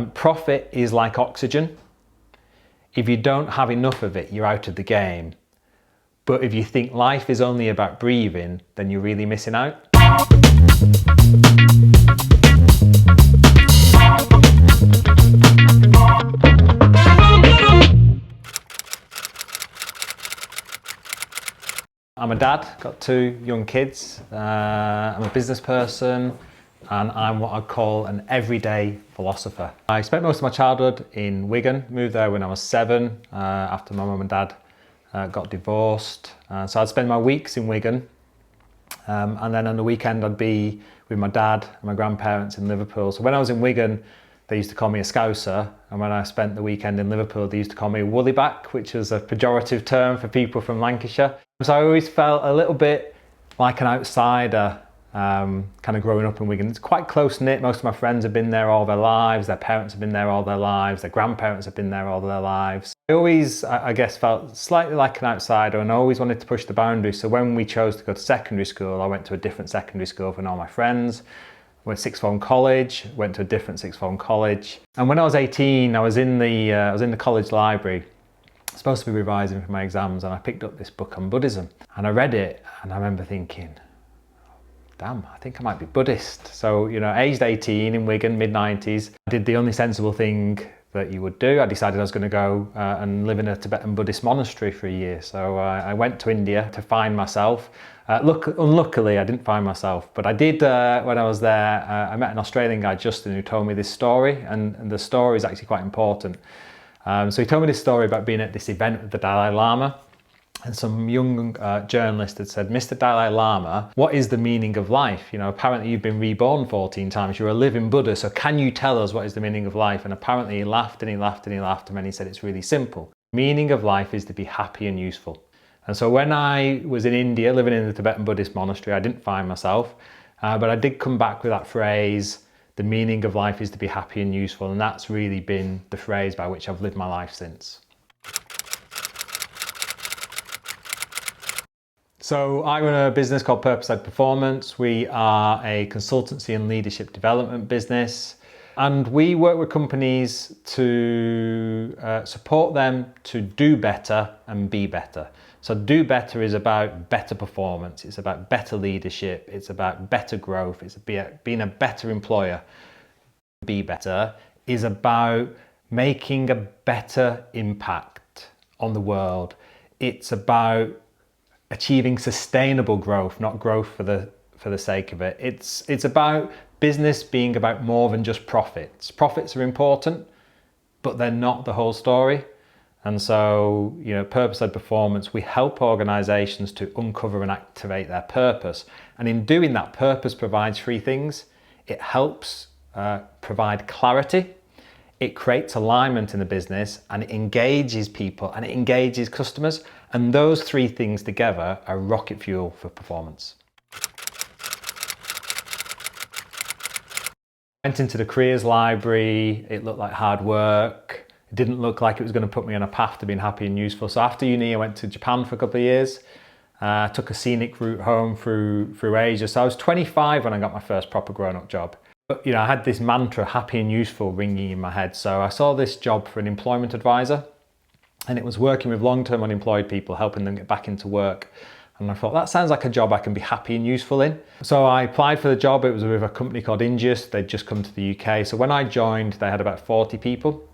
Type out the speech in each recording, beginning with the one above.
Profit is like oxygen. If you don't have enough of it, you're out of the game. But if you think life is only about breathing, then you're really missing out. I'm a dad, got 2 young kids. I'm a business person, and I'm what I'd call an everyday philosopher. I spent most of my childhood in Wigan, moved there when I was 7 after my mum and dad got divorced. So I'd spend my weeks in Wigan, and then on the weekend I'd be with my dad and my grandparents in Liverpool. So when I was in Wigan, they used to call me a Scouser, and when I spent the weekend in Liverpool, they used to call me a woollyback, which was a pejorative term for people from Lancashire. So I always felt a little bit like an outsider, kind of growing up in Wigan. It's quite close-knit. Most of my friends have been there all their lives, their parents have been there all their lives, their grandparents have been there all their lives. I always, I guess, felt slightly like an outsider, and I always wanted to push the boundaries. So when we chose to go to secondary school, I went to a different secondary school than all my friends. Went sixth form college, went to a different sixth form college. And when I was 18, I was in the college library, supposed to be revising for my exams, and I picked up this book on Buddhism. And I read it, and I remember thinking, damn, I think I might be Buddhist. So, you know, aged 18 in Wigan, mid-90s, I did the only sensible thing that you would do. I decided I was going to go and live in a Tibetan Buddhist monastery for a year. So I went to India to find myself. Unluckily, I didn't find myself, but I did when I was there. I met an Australian guy, Justin, who told me this story, and the story is actually quite important. So he told me this story about being at this event with the Dalai Lama, and some young journalist had said, "Mr. Dalai Lama, what is the meaning of life? You know, apparently you've been reborn 14 times, you're a living Buddha, so can you tell us what is the meaning of life?" And apparently he laughed and he laughed and he laughed, and then he said, "It's really simple. The meaning of life is to be happy and useful." And so when I was in India, living in the Tibetan Buddhist monastery, I didn't find myself, but I did come back with that phrase, the meaning of life is to be happy and useful, and that's really been the phrase by which I've lived my life since. So I run a business called Purpose-Led Performance. We are a consultancy and leadership development business, and we work with companies to support them to do better and be better. So do better is about better performance, it's about better leadership, it's about better growth, it's being a better employer. Be better is about making a better impact on the world. It's about achieving sustainable growth, not growth for the sake of it. It's about business being about more than just profits. Profits are important, but they're not the whole story. And so, you know, Purpose-Led Performance, we help organisations to uncover and activate their purpose. And in doing that, purpose provides 3 things. It helps provide clarity, it creates alignment in the business, and it engages people and it engages customers. And those 3 things together are rocket fuel for performance. Went into the careers library, it looked like hard work. It didn't look like it was going to put me on a path to being happy and useful. So after uni, I went to Japan for a couple of years. Took a scenic route home through Asia. So I was 25 when I got my first proper grown-up job. But, you know, I had this mantra, happy and useful, ringing in my head. So I saw this job for an employment advisor, and it was working with long-term unemployed people, helping them get back into work. And I thought, that sounds like a job I can be happy and useful in. So I applied for the job. It was with a company called Ingeus. They'd just come to the UK. So when I joined, they had about 40 people.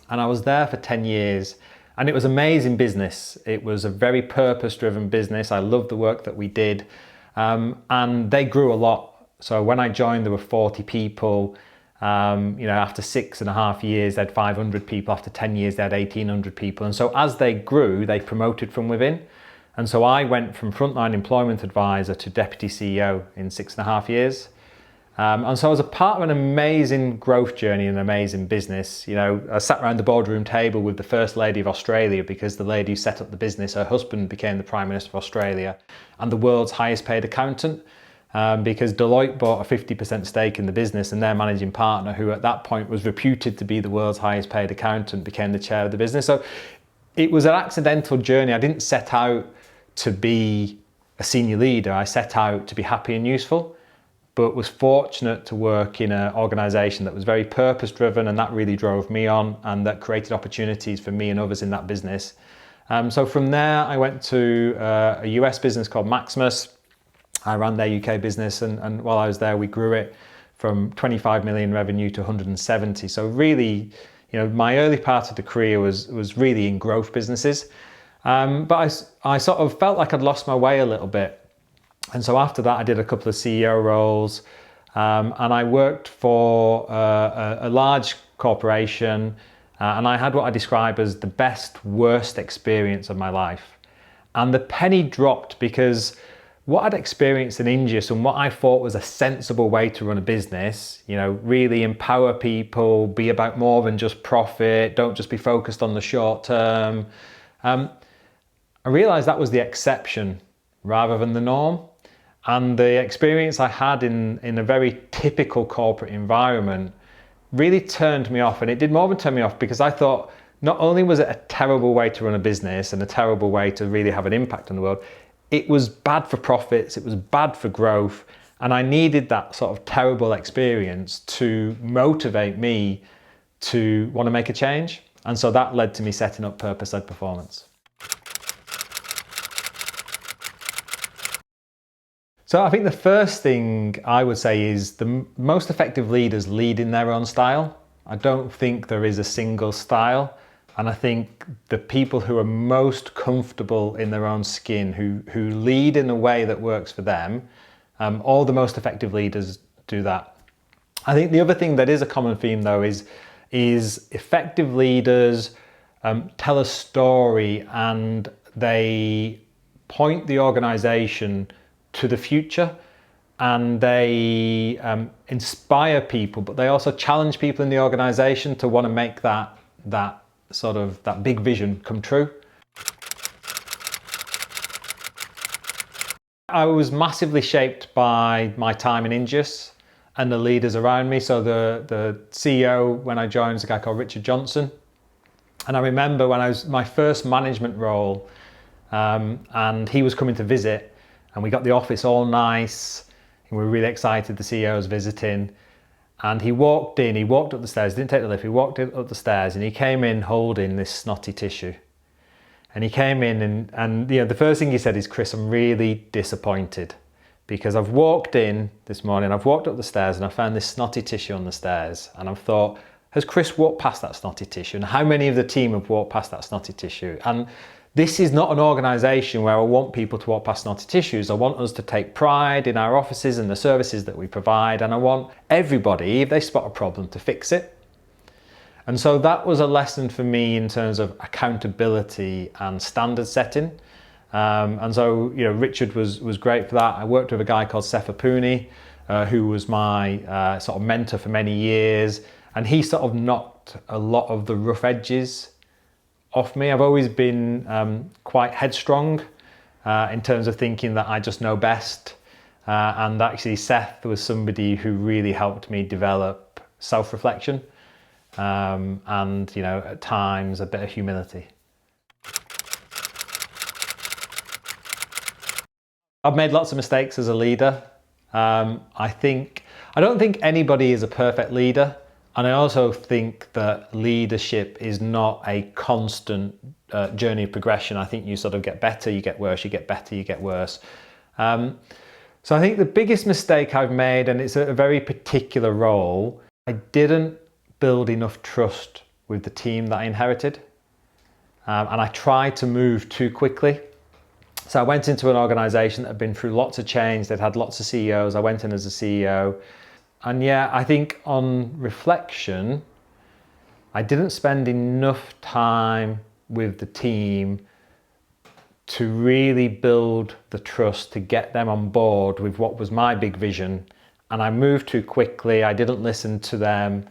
And I was there for 10 years, and it was amazing business. It was a very purpose-driven business. I loved the work that we did, and they grew a lot. So when I joined, there were 40 people. You know, after 6.5 years, they had 500 people. After 10 years, they had 1,800 people. And so as they grew, they promoted from within. And so I went from frontline employment advisor to deputy CEO in 6.5 years. And so I was a part of an amazing growth journey and an amazing business. You know, I sat around the boardroom table with the First Lady of Australia, because the lady who set up the business, her husband became the Prime Minister of Australia, and the world's highest paid accountant, because Deloitte bought a 50% stake in the business, and their managing partner, who at that point was reputed to be the world's highest paid accountant, became the chair of the business. So it was an accidental journey. I didn't set out to be a senior leader. I set out to be happy and useful. but was fortunate to work in an organisation that was very purpose driven, and that really drove me on, and that created opportunities for me and others in that business. So from there I went to a US business called MAXIMUS. I ran their UK business, and while I was there we grew it from 25 million revenue to 170. So really, my early part of the career was really in growth businesses. But I sort of felt like I'd lost my way a little bit. And so after that, I did a couple of CEO roles, and I worked for a large corporation, and I had what I describe as the best, worst experience of my life. And the penny dropped because what I'd experienced in India and what I thought was a sensible way to run a business, really empower people, be about more than just profit, don't just be focused on the short term. I realized that was the exception rather than the norm. And the experience I had in a very typical corporate environment really turned me off. And it did more than turn me off, because I thought not only was it a terrible way to run a business and a terrible way to really have an impact on the world, it was bad for profits, it was bad for growth. And I needed that sort of terrible experience to motivate me to want to make a change. And so that led to me setting up purpose-led performance. So I think the first thing I would say is the most effective leaders lead in their own style. I don't think there is a single style. And I think the people who are most comfortable in their own skin, who lead in a way that works for them, all the most effective leaders do that. I think the other thing that is a common theme though is effective leaders tell a story, and they point the organization to the future, and they inspire people, but they also challenge people in the organization to want to make that big vision come true. I was massively shaped by my time in Ingeus and the leaders around me. So the CEO when I joined was a guy called Richard Johnson. And I remember when I was my first management role, and he was coming to visit, and we got the office all nice, and we were really excited the CEO was visiting. And he walked up the stairs, didn't take the lift, he walked up the stairs, and he came in holding this snotty tissue. And he came in and the first thing he said is, "Chris, I'm really disappointed, because I've walked in this morning, I've walked up the stairs and I found this snotty tissue on the stairs, and I've thought, has Chris walked past that snotty tissue? And how many of the team have walked past that snotty tissue? And this is not an organisation where I want people to walk past snotty tissues. I want us to take pride in our offices and the services that we provide, and I want everybody, if they spot a problem, to fix it." And so that was a lesson for me in terms of accountability and standard setting. And so Richard was great for that. I worked with a guy called Sefa Pooney, who was my sort of mentor for many years, and he sort of knocked a lot of the rough edges off me. I've always been quite headstrong in terms of thinking that I just know best. And actually Seth was somebody who really helped me develop self-reflection and at times a bit of humility. I've made lots of mistakes as a leader. I don't think anybody is a perfect leader. And I also think that leadership is not a constant journey of progression. I think you sort of get better, you get worse, you get better, you get worse. So I think the biggest mistake I've made, and it's a very particular role, I didn't build enough trust with the team that I inherited. And I tried to move too quickly. So I went into an organisation that had been through lots of change, they'd had lots of CEOs, I went in as a CEO. And yeah, I think on reflection, I didn't spend enough time with the team to really build the trust, to get them on board with what was my big vision. And I moved too quickly, I didn't listen to them.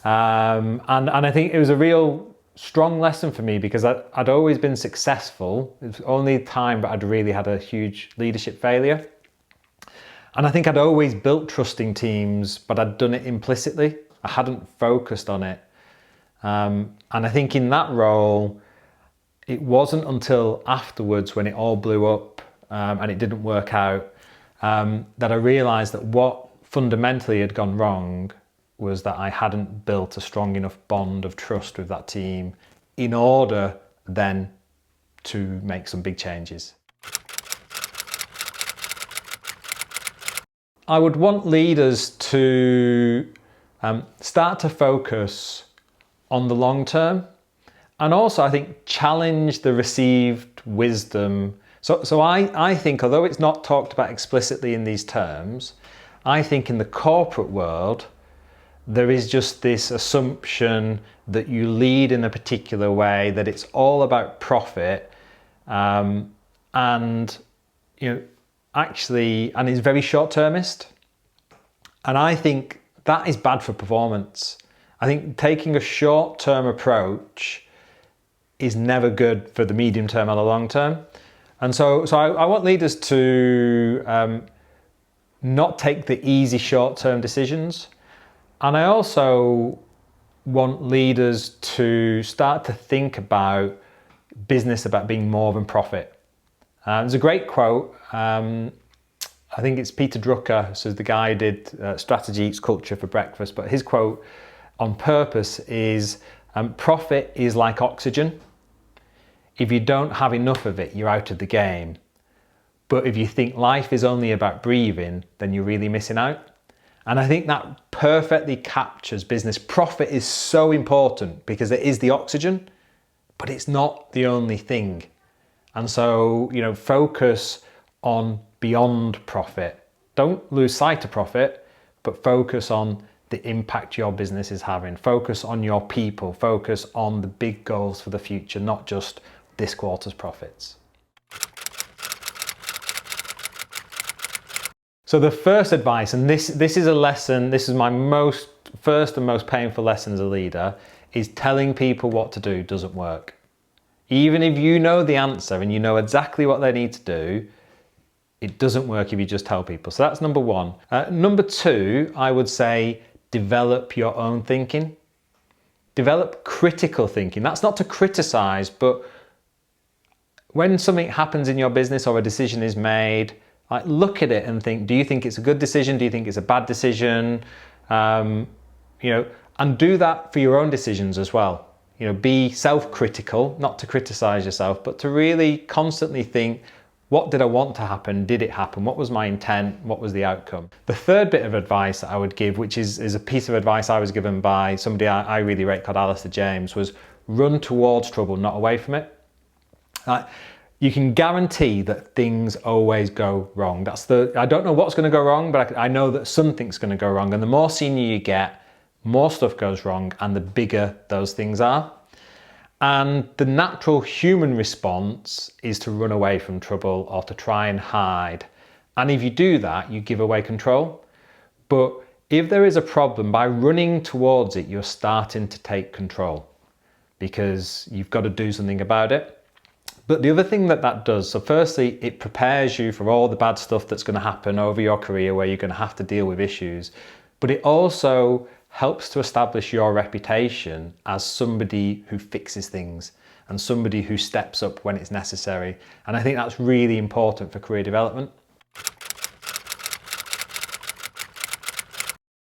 And I think it was a real strong lesson for me, because I'd always been successful. It was only time that I'd really had a huge leadership failure. And I think I'd always built trusting teams, but I'd done it implicitly. I hadn't focused on it. And I think in that role, it wasn't until afterwards when it all blew up and it didn't work out, that I realised that what fundamentally had gone wrong was that I hadn't built a strong enough bond of trust with that team in order then to make some big changes. I would want leaders to start to focus on the long term, and also I think challenge the received wisdom. So I think, although it's not talked about explicitly in these terms, I think in the corporate world there is just this assumption that you lead in a particular way, that it's all about profit, and actually, and is very short-termist. And I think that is bad for performance. I think taking a short-term approach is never good for the medium term or the long term. And so I want leaders to not take the easy short-term decisions. And I also want leaders to start to think about business about being more than profit. There's a great quote, I think it's Peter Drucker, so the guy who did Strategy Eats Culture for breakfast, but his quote on purpose is, profit is like oxygen. If you don't have enough of it, you're out of the game. But if you think life is only about breathing, then you're really missing out. And I think that perfectly captures business. Profit is so important because it is the oxygen, but it's not the only thing. And so, focus on beyond profit. Don't lose sight of profit, but focus on the impact your business is having. Focus on your people. Focus on the big goals for the future, not just this quarter's profits. So the first advice, and this is a lesson, this is my first and most painful lesson as a leader, is telling people what to do doesn't work. Even if you know the answer and you know exactly what they need to do, it doesn't work if you just tell people. So that's number one. Number two, I would say, develop your own thinking. Develop critical thinking. That's not to criticize, but when something happens in your business or a decision is made, look at it and think, do you think it's a good decision? Do you think it's a bad decision? And do that for your own decisions as well. Be self-critical, not to criticize yourself, but to really constantly think, what did I want to happen? Did it happen? What was my intent? What was the outcome? The third bit of advice that I would give, which is a piece of advice I was given by somebody I really rate called Alistair James, was run towards trouble, not away from it. You can guarantee that things always go wrong. I don't know what's going to go wrong, but I know that something's going to go wrong. And the more senior you get, more stuff goes wrong and the bigger those things are. And the natural human response is to run away from trouble or to try and hide. And if you do that, you give away control. But if there is a problem, by running towards it, you're starting to take control because you've got to do something about it. But the other thing that does, so firstly, it prepares you for all the bad stuff that's going to happen over your career where you're going to have to deal with issues. But it also helps to establish your reputation as somebody who fixes things and somebody who steps up when it's necessary. And I think that's really important for career development.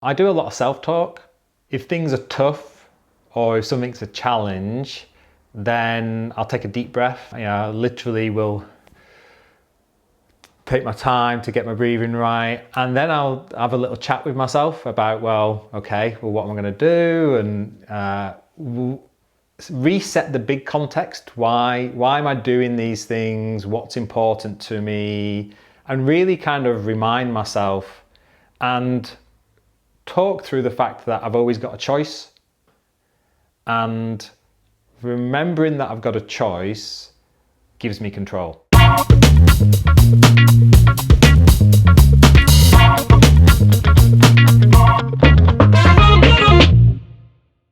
I do a lot of self-talk. If things are tough or if something's a challenge, then I'll take a deep breath. I literally will take my time to get my breathing right, and then I'll have a little chat with myself about, what am I going to do, and reset the big context. Why am I doing these things? What's important to me? And really kind of remind myself and talk through the fact that I've always got a choice, and remembering that I've got a choice gives me control.